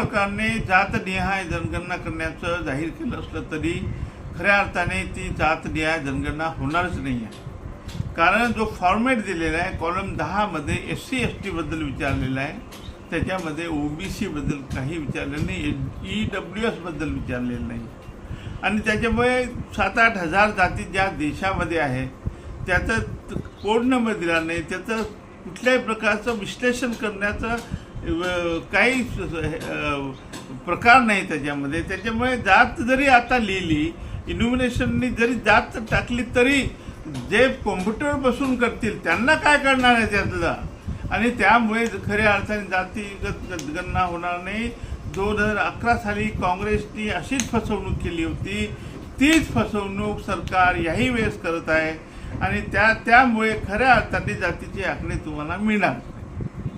सरकारने जातनिहाय जनगणना करण्याचं जाहीर केलं असलं तरी खऱ्या अर्थाने ती जातनिहाय जनगणना होणारच नाही आहे. कारण जो फॉर्मॅट दिलेला आहे कॉलम 10 मध्ये SC ST बद्दल विचारलेला आहे, त्याच्यामध्ये OBC बद्दल काही विचारलेलं नाही, EWS बद्दल विचारलेलं नाही. आणि त्याच्यामुळे 7-8 हजार जाती ज्या देशामध्ये आहे त्याचं कोड नंबर दिला नाही, त्याचं कुठल्याही प्रकारचं विश्लेषण करण्याचं काही प्रकार नाही त्याच्यामध्ये. त्याच्यामुळे जात जरी आता लिहिली, इन्युमिनेशननी जरी जात टाकली तरी जे कॉम्प्युटर बसून करतील त्यांना काय करणार आहे त्यातला. आणि त्यामुळे खऱ्या अर्थाने जातीगत गणना होणार नाही. 2011 साली काँग्रेसनी अशीच फसवणूक केली होती, तीच फसवणूक सरकार याही वेळेस करत आहे. आणि त्यामुळे खऱ्या अर्थाने जातीची आखणी तुम्हाला मिळणार.